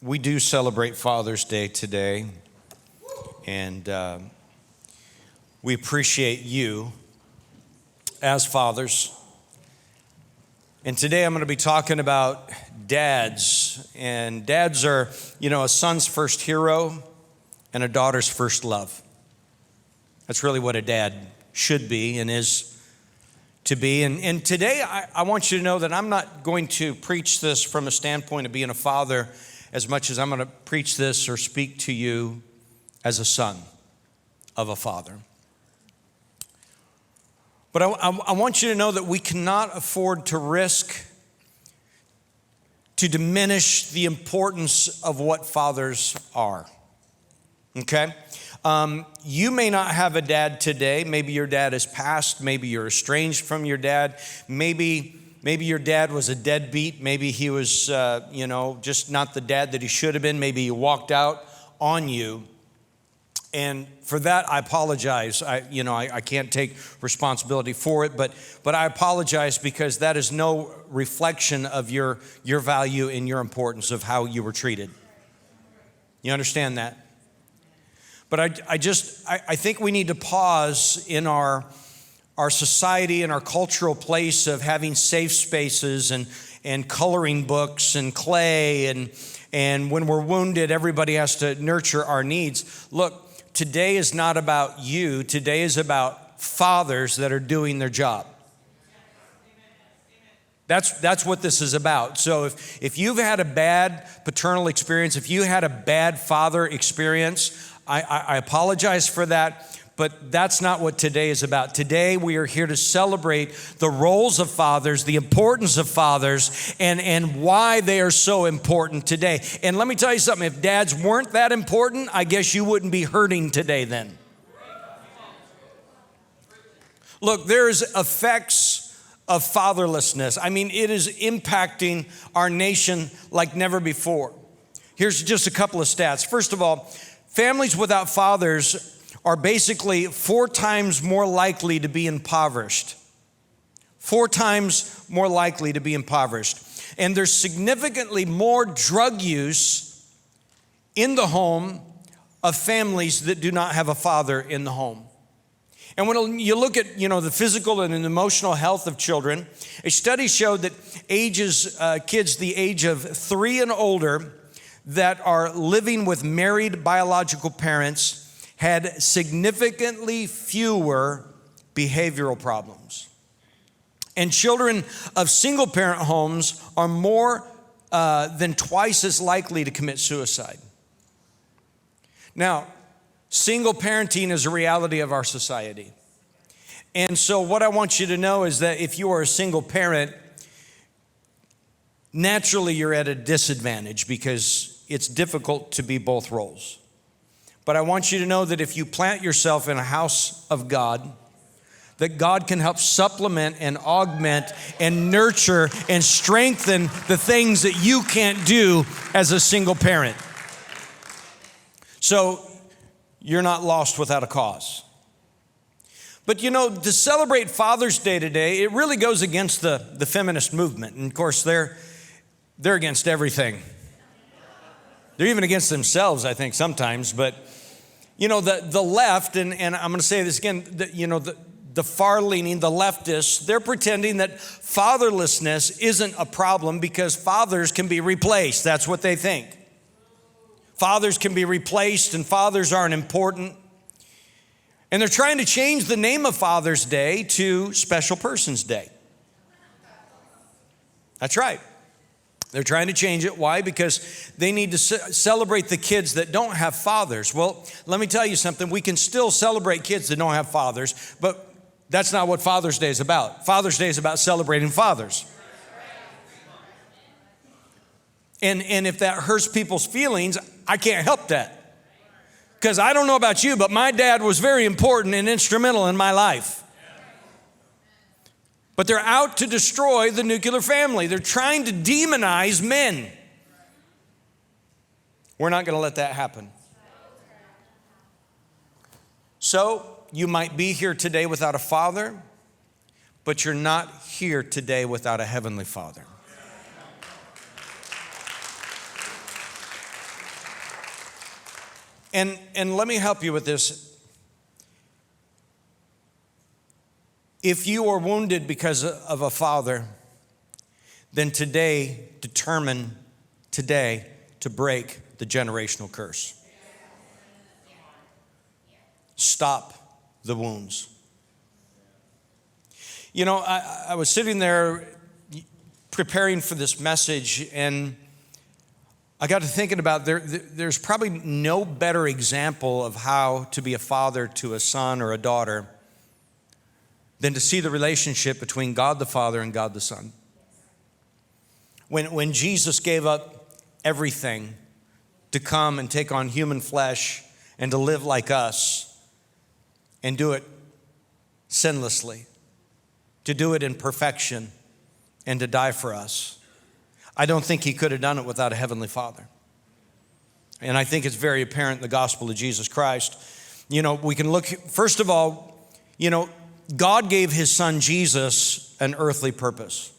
We do celebrate Father's Day today, and we appreciate you as fathers. And today I'm going to be talking about dads, and dads are, a son's first hero and a daughter's first love. That's really what a dad should be and is to be. And today I want you to know that I'm not going to preach this from a standpoint of being a father as much as I'm going to preach this or speak to you as a son of a father. But I want you to know that we cannot afford to risk to diminish the importance of what fathers are. Okay? You may not have a dad today. Maybe your dad has passed. Maybe you're estranged from your dad. Maybe your dad was a deadbeat. Maybe he was, just not the dad that he should have been. Maybe he walked out on you. And for that, I apologize. I can't take responsibility for it, but I apologize because that is no reflection of your value and your importance of how you were treated. You understand that? But I think we need to pause in our society and our cultural place of having safe spaces and coloring books and clay and when we're wounded, everybody has to nurture our needs. Look, today is not about you. Today is about fathers that are doing their job. That's what this is about. So if you've had a bad paternal experience, if you had a bad father experience, I apologize for that, but that's not what today is about. Today we are here to celebrate the roles of fathers, the importance of fathers, and why they are so important today. And let me tell you something, if dads weren't that important, I guess you wouldn't be hurting today then. Look, there's effects of fatherlessness. I mean, it is impacting our nation like never before. Here's just a couple of stats. First of all, families without fathers are basically 4 times more likely to be impoverished. 4 times more likely to be impoverished. And there's significantly more drug use in the home of families that do not have a father in the home. And when you look at, the physical and emotional health of children, a study showed that kids the age of 3 and older that are living with married biological parents had significantly fewer behavioral problems. And children of single parent homes are more than twice as likely to commit suicide. Now, single parenting is a reality of our society. And so what I want you to know is that if you are a single parent, naturally you're at a disadvantage because it's difficult to be both roles. But I want you to know that if you plant yourself in a house of God, that God can help supplement and augment and nurture and strengthen the things that you can't do as a single parent. So you're not lost without a cause. But to celebrate Father's Day today, it really goes against the feminist movement. And of course, they're against everything. They're even against themselves, I think, sometimes. But, the left, and I'm going to say this again, the far-leaning, the leftists, they're pretending that fatherlessness isn't a problem because fathers can be replaced. That's what they think. Fathers can be replaced and fathers aren't important. And they're trying to change the name of Father's Day to Special Persons Day. That's right. They're trying to change it. Why? Because they need to celebrate the kids that don't have fathers. Well, let me tell you something. We can still celebrate kids that don't have fathers, but that's not what Father's Day is about. Father's Day is about celebrating fathers. And if that hurts people's feelings, I can't help that. Because I don't know about you, but my dad was very important and instrumental in my life. But they're out to destroy the nuclear family. They're trying to demonize men. We're not going to let that happen. So you might be here today without a father, but you're not here today without a heavenly Father. And let me help you with this. If you are wounded because of a father, then today, determine today to break the generational curse. Stop the wounds. You know, I was sitting there preparing for this message, and I got to thinking about there's probably no better example of how to be a father to a son or a daughter than to see the relationship between God the Father and God the Son. When Jesus gave up everything to come and take on human flesh and to live like us and do it sinlessly, to do it in perfection and to die for us, I don't think he could have done it without a heavenly Father. And I think it's very apparent in the gospel of Jesus Christ. You know, we can look, first of all, you know, God gave his son Jesus an earthly purpose.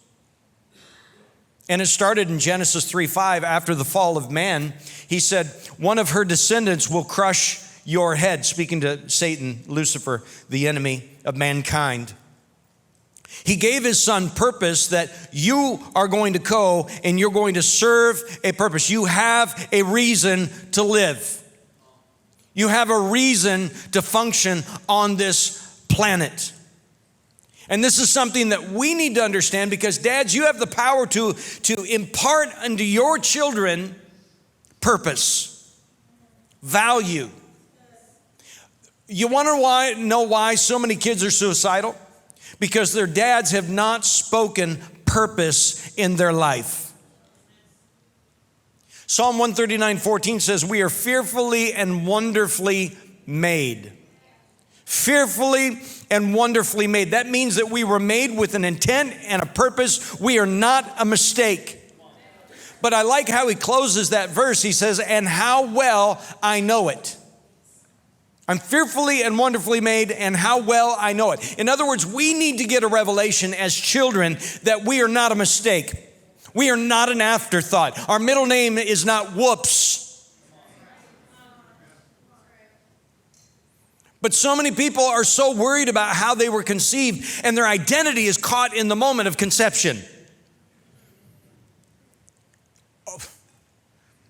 And it started in Genesis 3:5. After the fall of man, he said, one of her descendants will crush your head, speaking to Satan, Lucifer, the enemy of mankind. He gave his son purpose that you are going to go and you're going to serve a purpose. You have a reason to live. You have a reason to function on this planet. And this is something that we need to understand, because dads, you have the power to impart unto your children purpose, value. You want to know why so many kids are suicidal? Because their dads have not spoken purpose in their life. Psalm 139:14 says, we are fearfully and wonderfully made. Fearfully and wonderfully made. That means that we were made with an intent and a purpose. We are not a mistake. But I like how he closes that verse. He says, and how well I know it. I'm fearfully and wonderfully made, and how well I know it. In other words, we need to get a revelation as children that we are not a mistake. We are not an afterthought. Our middle name is not whoops. But so many people are so worried about how they were conceived, and their identity is caught in the moment of conception.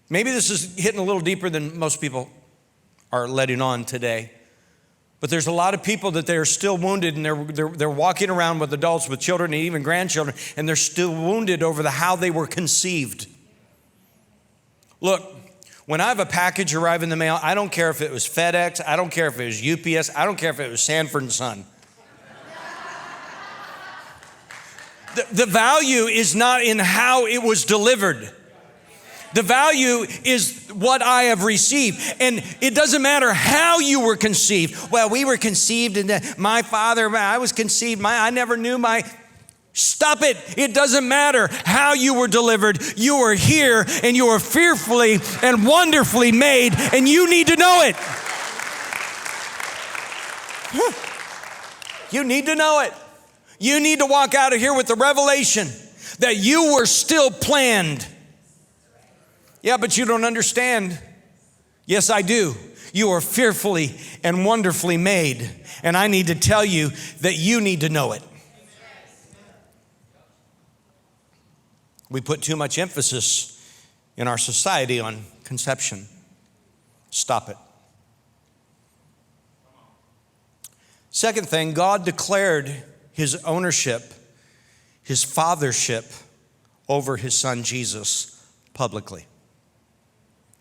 Maybe this is hitting a little deeper than most people are letting on today. But there's a lot of people that they're still wounded, and they're walking around with adults, with children, and even grandchildren, and they're still wounded over how they were conceived. Look, when I have a package arrive in the mail, I don't care if it was FedEx, I don't care if it was UPS, I don't care if it was Sanford & Son. The value is not in how it was delivered. The value is what I have received. And it doesn't matter how you were conceived. Well, we were conceived, and my father, I was conceived, I never knew my... Stop it. It doesn't matter how you were delivered. You are here, and you are fearfully and wonderfully made, and you need to know it. You need to know it. You need to walk out of here with the revelation that you were still planned. Yeah, but you don't understand. Yes, I do. You are fearfully and wonderfully made, and I need to tell you that you need to know it. We put too much emphasis in our society on conception. Stop it. Second thing, God declared his ownership, his fathership over his son Jesus publicly.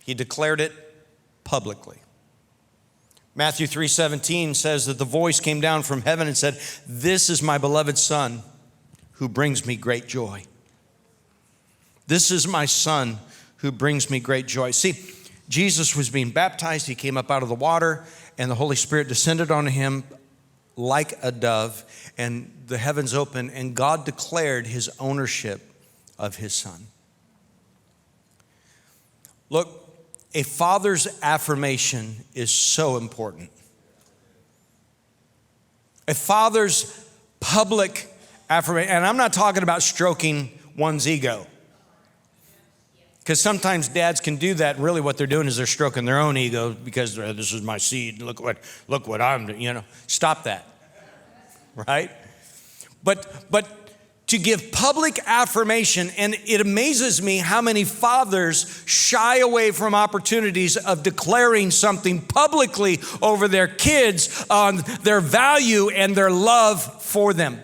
He declared it publicly. Matthew 3:17 says that the voice came down from heaven and said, "This is my beloved son who brings me great joy." This is my son who brings me great joy. See, Jesus was being baptized. He came up out of the water, and the Holy Spirit descended on him like a dove, and the heavens opened, and God declared his ownership of his son. Look, a father's affirmation is so important. A father's public affirmation, and I'm not talking about stroking one's ego. Because sometimes dads can do that. Really what they're doing is they're stroking their own ego because this is my seed. Look what I'm doing, Stop that, right? But to give public affirmation, and it amazes me how many fathers shy away from opportunities of declaring something publicly over their kids on their value and their love for them.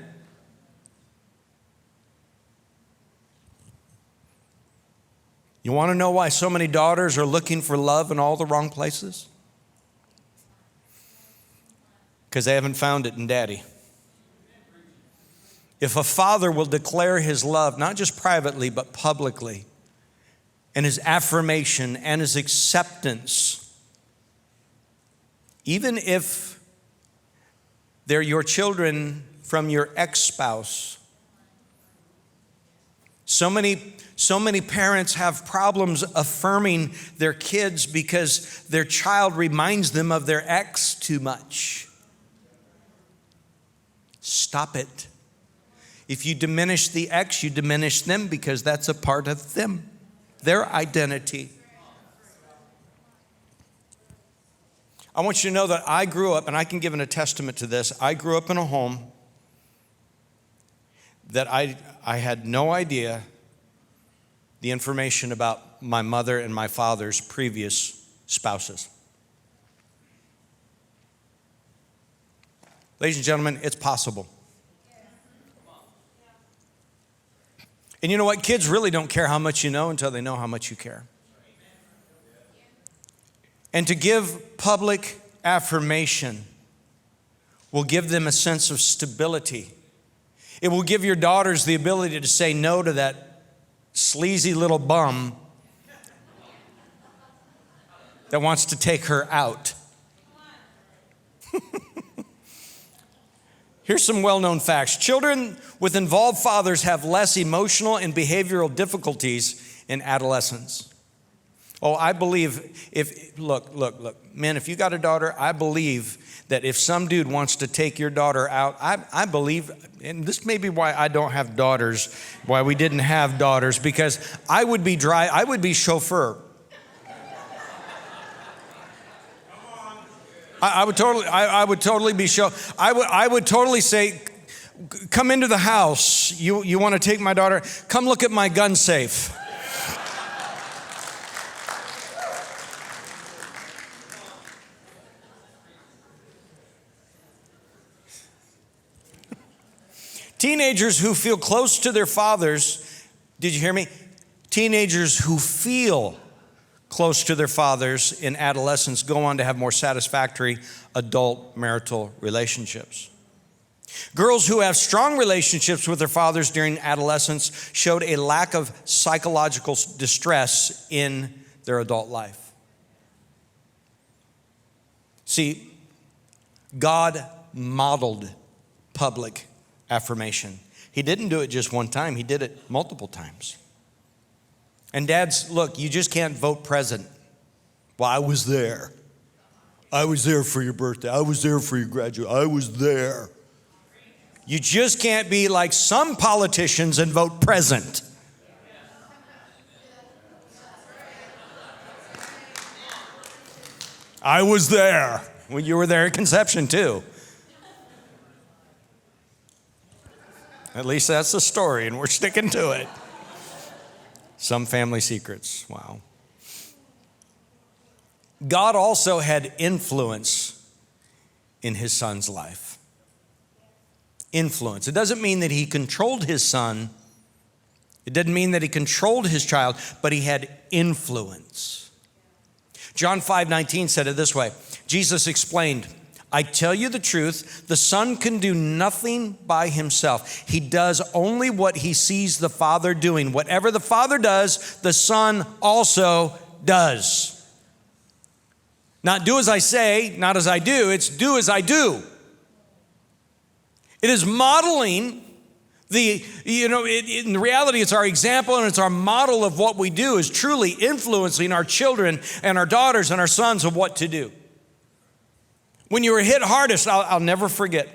You want to know why so many daughters are looking for love in all the wrong places? Because they haven't found it in daddy. If a father will declare his love, not just privately, but publicly, and his affirmation and his acceptance, even if they're your children from your ex-spouse. So many parents have problems affirming their kids because their child reminds them of their ex too much. Stop it. If you diminish the ex, you diminish them because that's a part of them, their identity. I want you to know that I grew up, and I can give a testament to this, I grew up in a home that I had no idea the information about my mother and my father's previous spouses. Ladies and gentlemen, it's possible. And you know what? Kids really don't care how much you know until they know how much you care. And to give public affirmation will give them a sense of stability. It will give your daughters the ability to say no to that sleazy little bum that wants to take her out. Here's some well-known facts. Children with involved fathers have less emotional and behavioral difficulties in adolescence. Oh, I believe look, men, if you got a daughter, I believe that if some dude wants to take your daughter out, I believe, and this may be why I don't have daughters, why we didn't have daughters, because I would be chauffeur. I would totally be I would totally say, come into the house. You want to take my daughter? Come look at my gun safe. Teenagers who feel close to their fathers, did you hear me? Teenagers who feel close to their fathers in adolescence go on to have more satisfactory adult marital relationships. Girls who have strong relationships with their fathers during adolescence showed a lack of psychological distress in their adult life. See, God modeled public affirmation. He didn't do it just one time, he did it multiple times. And dads, look, you just can't vote present. Well, I was there. I was there for your birthday. I was there for your graduation. I was there. You just can't be like some politicians and vote present. I was there. Well, you were there at conception too. At least that's the story, and we're sticking to it. Some family secrets. Wow. God also had influence in his son's life. Influence. It doesn't mean that he controlled his son. It didn't mean that he controlled his child, but he had influence. John 5:19 said it this way. Jesus explained, I tell you the truth, the Son can do nothing by himself. He does only what he sees the Father doing. Whatever the Father does, the Son also does. Not do as I say, not as I do, it's do as I do. It is modeling in reality, it's our example and it's our model of what we do is truly influencing our children and our daughters and our sons of what to do. When you were hit hardest, I'll never forget.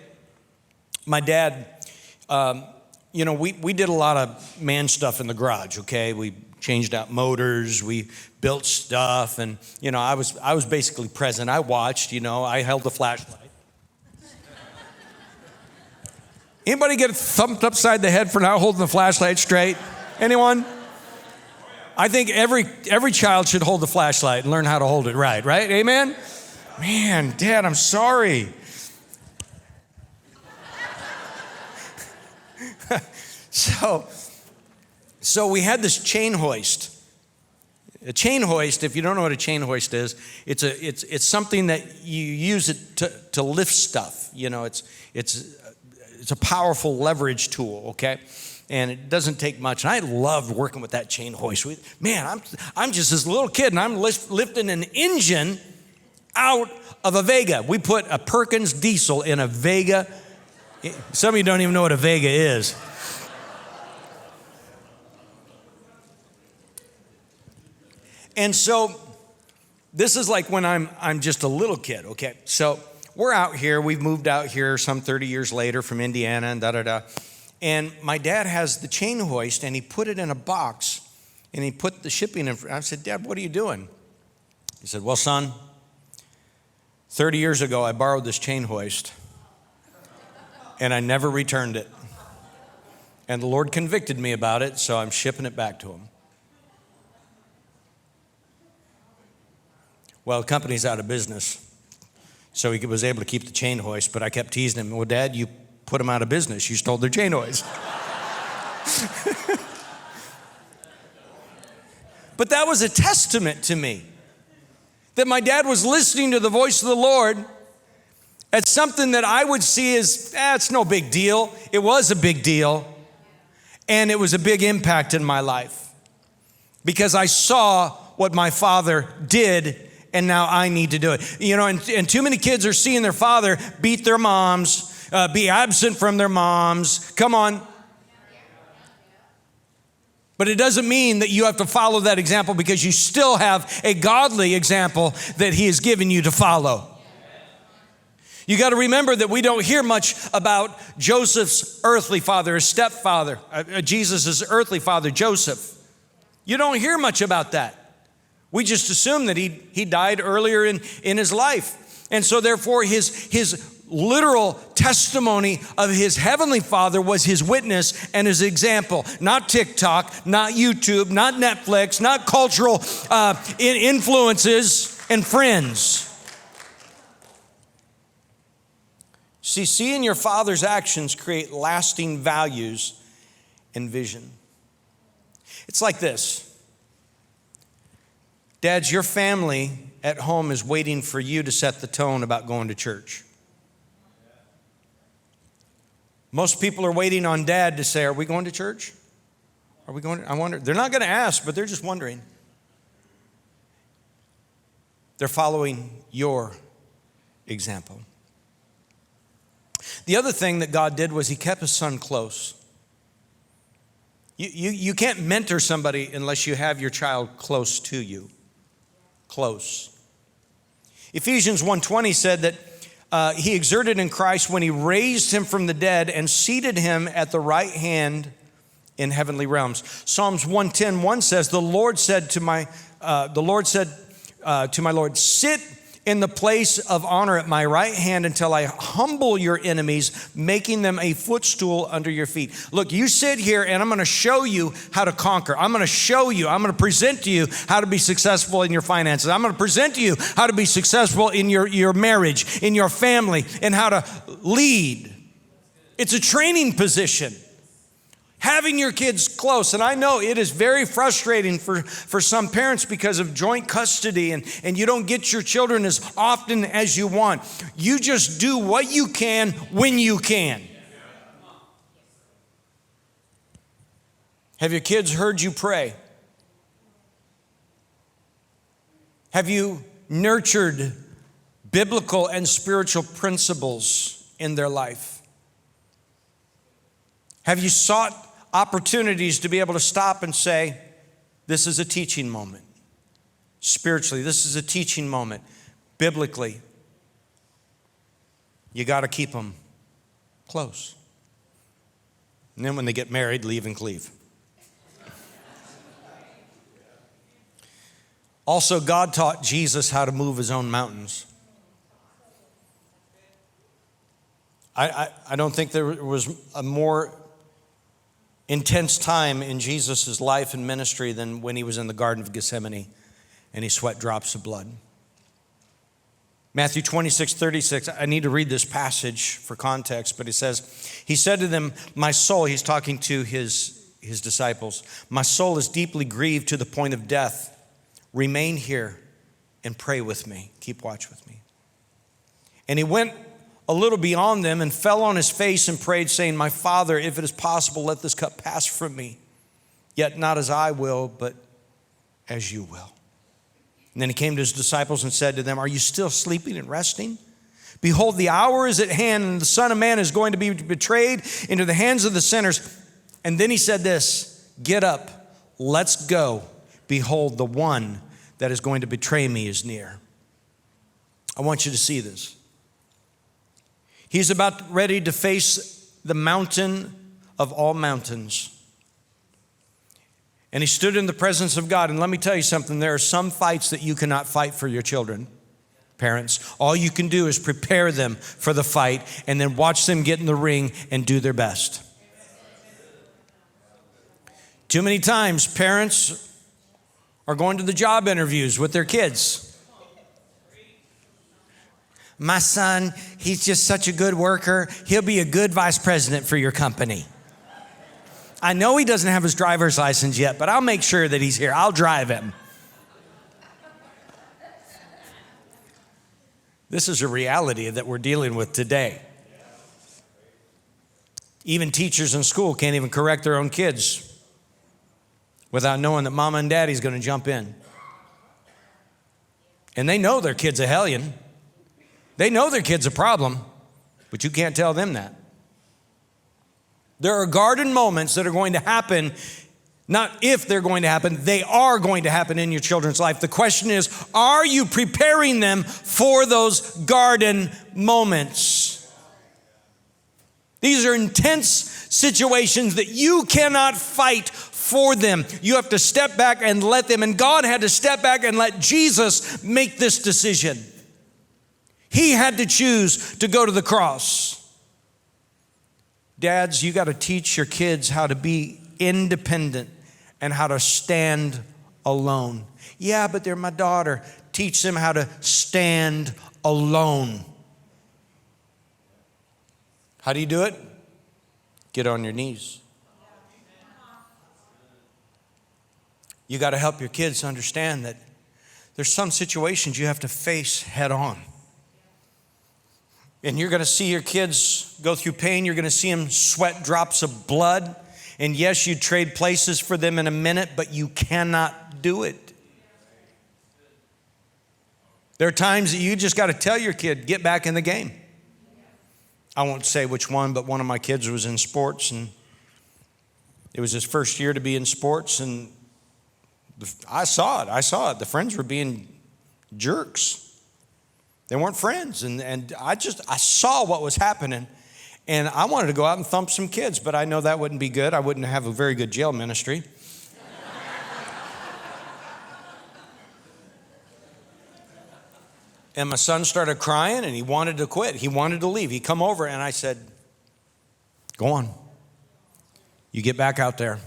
My dad we did a lot of man stuff in the garage, okay? We changed out motors, we built stuff, and, I was basically present. I watched, I held the flashlight. Anybody get thumped upside the head for not holding the flashlight straight? Anyone? I think every child should hold the flashlight and learn how to hold it right? Amen? Man, Dad, I'm sorry. So we had this chain hoist. A chain hoist, if you don't know what a chain hoist is, it's something that you use it to lift stuff. It's a powerful leverage tool, okay? And it doesn't take much. And I loved working with that chain hoist. Man, I'm just this little kid, and I'm lifting an engine out of a Vega. We put a Perkins diesel in a Vega. Some of you don't even know what a Vega is. And so this is like when I'm just a little kid, okay? So we're out here. We've moved out here some 30 years later from Indiana and da-da-da. And my dad has the chain hoist, and he put it in a box, and he put the shipping in. I said, Dad, what are you doing? He said, well, son, 30 years ago, I borrowed this chain hoist, and I never returned it. And the Lord convicted me about it, so I'm shipping it back to him. Well, the company's out of business. So he was able to keep the chain hoist, but I kept teasing him. Well, Dad, you put them out of business. You stole their chain hoist. But that was a testament to me that my dad was listening to the voice of the Lord as something that I would see as, it's no big deal. It was a big deal. And it was a big impact in my life because I saw what my father did, and now I need to do it. And too many kids are seeing their father beat their moms, be absent from their moms. Come on. But it doesn't mean that you have to follow that example, because you still have a godly example that he has given you to follow. You got to remember that we don't hear much about Joseph's earthly father, his stepfather, Jesus' earthly father, Joseph. You don't hear much about that. We just assume that he died earlier in his life. And so therefore his literal testimony of his heavenly father was his witness and his example. Not TikTok, not YouTube, not Netflix, not cultural influences and friends. See, seeing your father's actions create lasting values and vision. It's like this. Dads, your family at home is waiting for you to set the tone about going to church. Most people are waiting on Dad to say, are we going to church? Are we going? I wonder. They're not going to ask, but they're just wondering. They're following your example. The other thing that God did was he kept his son close. You can't mentor somebody unless you have your child close to you. Close. Ephesians 1:20 said that he exerted in Christ when he raised him from the dead and seated him at the right hand in heavenly realms. Psalms 110:1 says, the Lord said to my Lord, sit in the place of honor at my right hand until I humble your enemies, making them a footstool under your feet. Look, you sit here and I'm going to show you how to conquer. I'm going to present to you how to be successful in your finances. I'm going to present to you how to be successful in your marriage, in your family, and how to lead. It's a training position. Having your kids close, and I know it is very frustrating for some parents because of joint custody and you don't get your children as often as you want. You just do what you can when you can. Have your kids heard you pray? Have you nurtured biblical and spiritual principles in their life? Have you sought opportunities to be able to stop and say, this is a teaching moment. Spiritually, this is a teaching moment. Biblically, you got to keep them close. And then when they get married, leave and cleave. Also, God taught Jesus how to move his own mountains. I don't think there was a more intense time in Jesus' life and ministry than when he was in the Garden of Gethsemane and he sweat drops of blood. Matthew 26:36, I need to read this passage for context, but it says, he said to them, my soul, he's talking to his disciples, my soul is deeply grieved to the point of death. Remain here and pray with me. Keep watch with me. And he went a little beyond them and fell on his face and prayed, saying, my Father, if it is possible, let this cup pass from me. Yet not as I will, but as you will. And then he came to his disciples and said to them, are you still sleeping and resting? Behold, the hour is at hand, and the Son of Man is going to be betrayed into the hands of the sinners. And then he said this, get up, let's go. Behold, the one that is going to betray me is near. I want you to see this. He's about ready to face the mountain of all mountains. And he stood in the presence of God. And let me tell you something, there are some fights that you cannot fight for your children, parents. All you can do is prepare them for the fight and then watch them get in the ring and do their best. Too many times, parents are going to the job interviews with their kids. My son, he's just such a good worker. He'll be a good vice president for your company. I know he doesn't have his driver's license yet, but I'll make sure that he's here. I'll drive him. This is a reality that we're dealing with today. Even teachers in school can't even correct their own kids without knowing that mama and daddy's going to jump in. And they know their kid's a hellion. They know their kid's a problem, but you can't tell them that. There are garden moments that are going to happen, not if they're going to happen, they are going to happen in your children's life. The question is, are you preparing them for those garden moments? These are intense situations that you cannot fight for them. You have to step back and let them, and God had to step back and let Jesus make this decision. He had to choose to go to the cross. Dads, you got to teach your kids how to be independent and how to stand alone. Yeah, but they're my daughter. Teach them how to stand alone. How do you do it? Get on your knees. You got to help your kids understand that there's some situations you have to face head on. And you're going to see your kids go through pain. You're going to see them sweat drops of blood. And yes, you trade places for them in a minute, but you cannot do it. There are times that you just got to tell your kid, get back in the game. I won't say which one, but one of my kids was in sports, and it was his first year to be in sports, and I saw it. The friends were being jerks. They weren't friends, and I saw what was happening, and I wanted to go out and thump some kids, but I know that wouldn't be good. I wouldn't have a very good jail ministry. And my son started crying, and he wanted to quit. He wanted to leave. He come over, and I said, go on. You get back out there.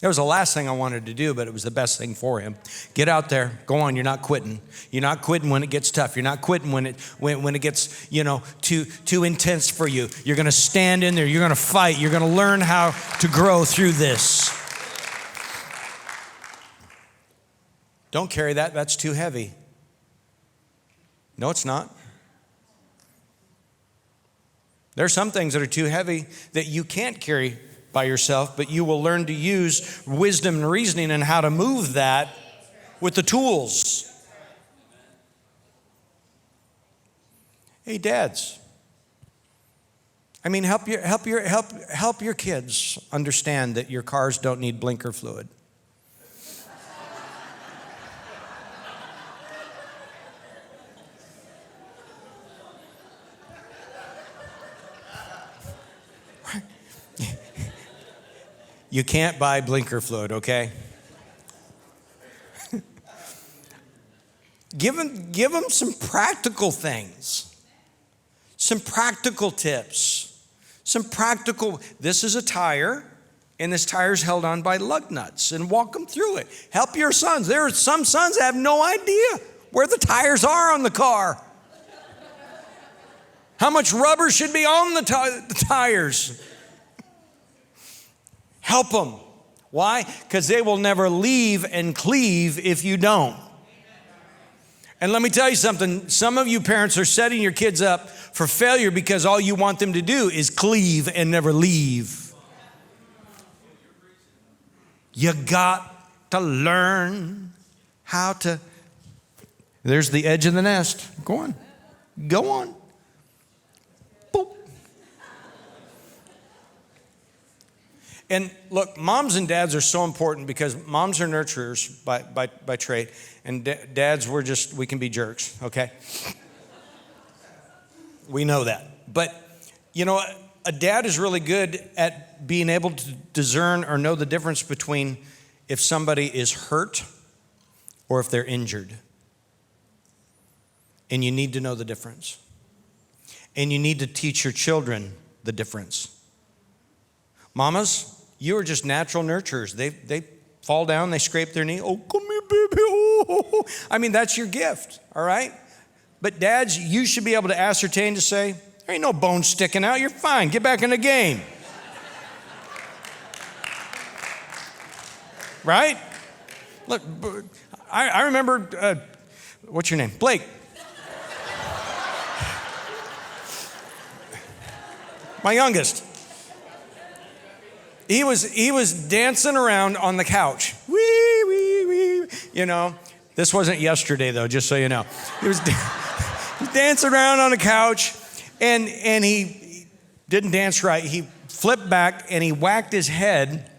It was the last thing I wanted to do, but it was the best thing for him. Get out there. Go on. You're not quitting. You're not quitting when it gets tough. You're not quitting when it gets, too intense for you. You're going to stand in there. You're going to fight. You're going to learn how to grow through this. Don't carry that. That's too heavy. No, it's not. There are some things that are too heavy that you can't carry by yourself, but you will learn to use wisdom and reasoning and how to move that with the tools. Hey, dads. Help your kids understand that your cars don't need blinker fluid. You can't buy blinker fluid, okay? Give them some practical things, some practical tips, this is a tire, and this tire is held on by lug nuts, and walk them through it. Help your sons. There are some sons that have no idea where the tires are on the car. How much rubber should be on the tires? Help them. Why? Because they will never leave and cleave if you don't. And let me tell you something. Some of you parents are setting your kids up for failure because all you want them to do is cleave and never leave. You got to learn how to. There's the edge of the nest. Go on. Boop. And look, moms and dads are so important because moms are nurturers by trade, and dads, we can be jerks, okay? We know that. But, you know, a dad is really good at being able to discern or know the difference between if somebody is hurt or if they're injured. And you need to know the difference. And you need to teach your children the difference. Mamas, you are just natural nurturers. They fall down, they scrape their knee. Oh, come here, baby. Oh. I mean, that's your gift, all right? But dads, you should be able to ascertain to say, there ain't no bone sticking out. You're fine. Get back in the game. Right? Look, I remember, what's your name? Blake. My youngest. He was dancing around on the couch. Wee, wee, wee. You know, this wasn't yesterday though, just so you know. He was dancing around on the couch, and he didn't dance right. He flipped back and he whacked his head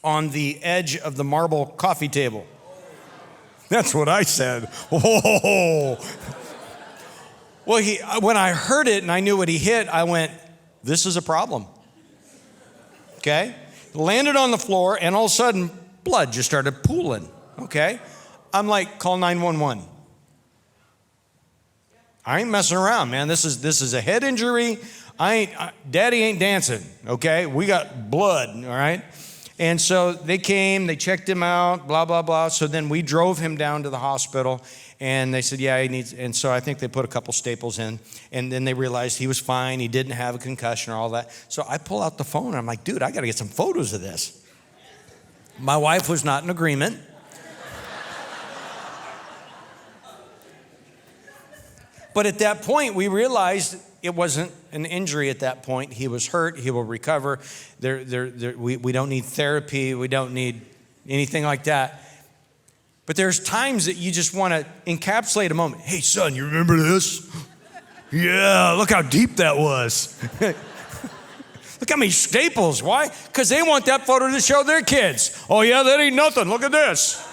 on the edge of the marble coffee table. That's what I said. Oh. Well, when I heard it and I knew what he hit, I went, this is a problem. Okay? Landed on the floor, and all of a sudden, blood just started pooling. Okay? I'm like, call 911. I ain't messing around, man. This is a head injury. Daddy ain't dancing. Okay? We got blood, all right? And so they came, they checked him out, blah, blah, blah. So then we drove him down to the hospital, and they said, yeah, he needs, and so I think they put a couple staples in, and then they realized he was fine, he didn't have a concussion or all that. So I pull out the phone, and I'm like, dude, I got to get some photos of this. My wife was not in agreement. But at that point, we realized it wasn't an injury at that point. He was hurt. He will recover. We don't need therapy. We don't need anything like that. But there's times that you just want to encapsulate a moment. Hey, son, you remember this? Yeah, look how deep that was. Look how many staples. Why? Because they want that photo to show their kids. Oh, yeah, that ain't nothing. Look at this.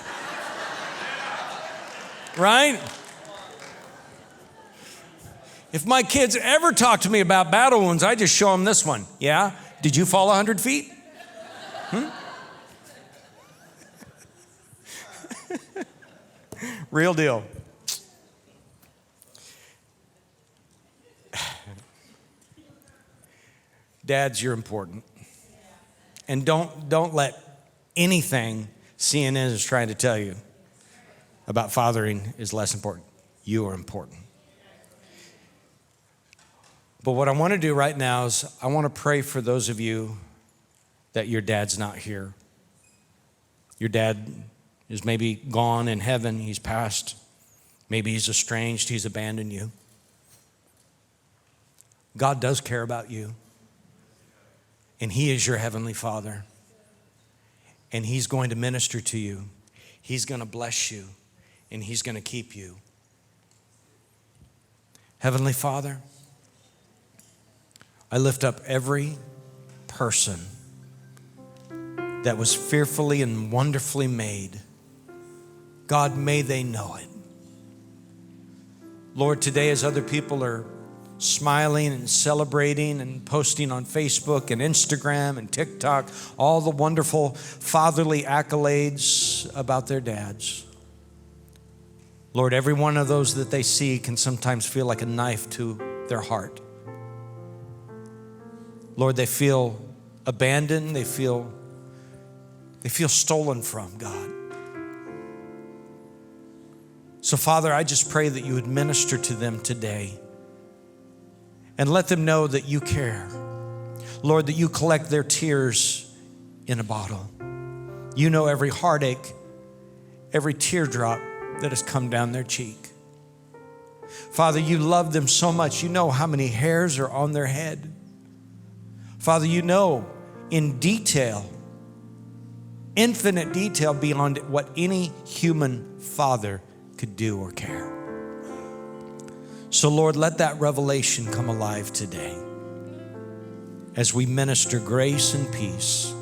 Right? If my kids ever talk to me about battle wounds, I just show them this one. Yeah? Did you fall 100 feet? Real deal. Dads, you're important. And don't let anything CNN is trying to tell you about fathering is less important. You are important. But what I want to do right now is I want to pray for those of you that your dad's not here. Your dad is maybe gone in heaven. He's passed. Maybe he's estranged. He's abandoned you. God does care about you. And he is your heavenly Father. And he's going to minister to you. He's going to bless you. And he's going to keep you. Heavenly Father, I lift up every person that was fearfully and wonderfully made. God, may they know it. Lord, today as other people are smiling and celebrating and posting on Facebook and Instagram and TikTok, all the wonderful fatherly accolades about their dads. Lord, every one of those that they see can sometimes feel like a knife to their heart. Lord, they feel abandoned, they feel stolen from, God. So Father, I just pray that you would minister to them today and let them know that you care. Lord, that you collect their tears in a bottle. You know every heartache, every teardrop that has come down their cheek. Father, you love them so much. You know how many hairs are on their head. Father, you know in detail, infinite detail beyond what any human father could do or care. So Lord, let that revelation come alive today as we minister grace and peace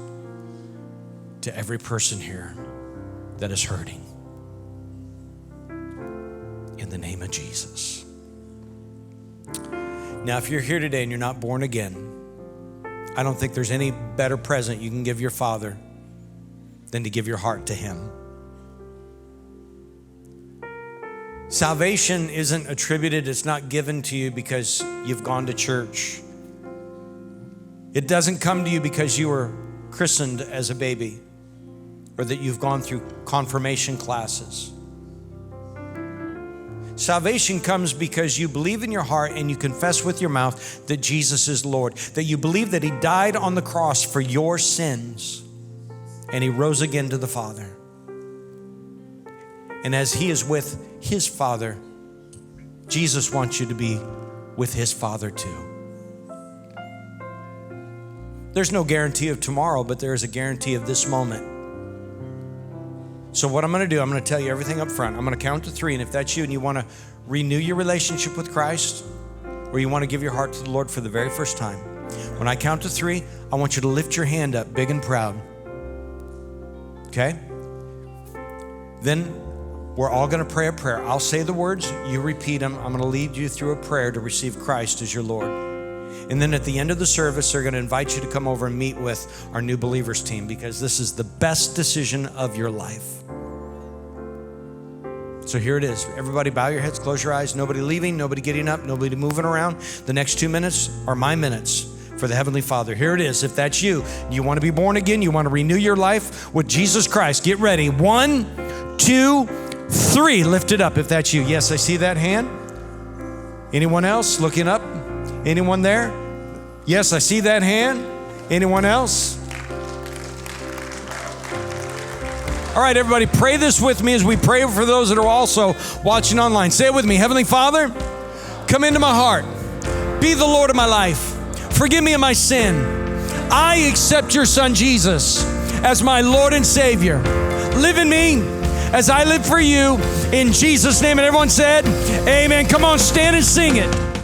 to every person here that is hurting. In the name of Jesus. Now, if you're here today and you're not born again, I don't think there's any better present you can give your Father than to give your heart to Him. Salvation isn't attributed, it's not given to you because you've gone to church. It doesn't come to you because you were christened as a baby or that you've gone through confirmation classes. Salvation comes because you believe in your heart and you confess with your mouth that Jesus is Lord, that you believe that He died on the cross for your sins and He rose again to the Father. And as He is with His Father, Jesus wants you to be with His Father too. There's no guarantee of tomorrow, but there is a guarantee of this moment. So what I'm going to do, I'm going to tell you everything up front. I'm going to count to 3, and if that's you and you want to renew your relationship with Christ, or you want to give your heart to the Lord for the very first time, when I count to 3, I want you to lift your hand up big and proud. Okay? Then we're all going to pray a prayer. I'll say the words, you repeat them. I'm going to lead you through a prayer to receive Christ as your Lord. And then at the end of the service, they're going to invite you to come over and meet with our new believers team, because this is the best decision of your life. So here it is. Everybody bow your heads, close your eyes. Nobody leaving, nobody getting up, nobody moving around. The next 2 minutes are my minutes for the Heavenly Father. Here it is. If that's you, you want to be born again, you want to renew your life with Jesus Christ, get ready. 1, 2, 3. Lift it up if that's you. Yes, I see that hand. Anyone else looking up? Anyone there? Yes, I see that hand. Anyone else? All right, everybody, pray this with me as we pray for those that are also watching online. Say it with me. Heavenly Father, come into my heart. Be the Lord of my life. Forgive me of my sin. I accept your Son, Jesus, as my Lord and Savior. Live in me as I live for you. In Jesus' name. And everyone said, amen. Come on, stand and sing it.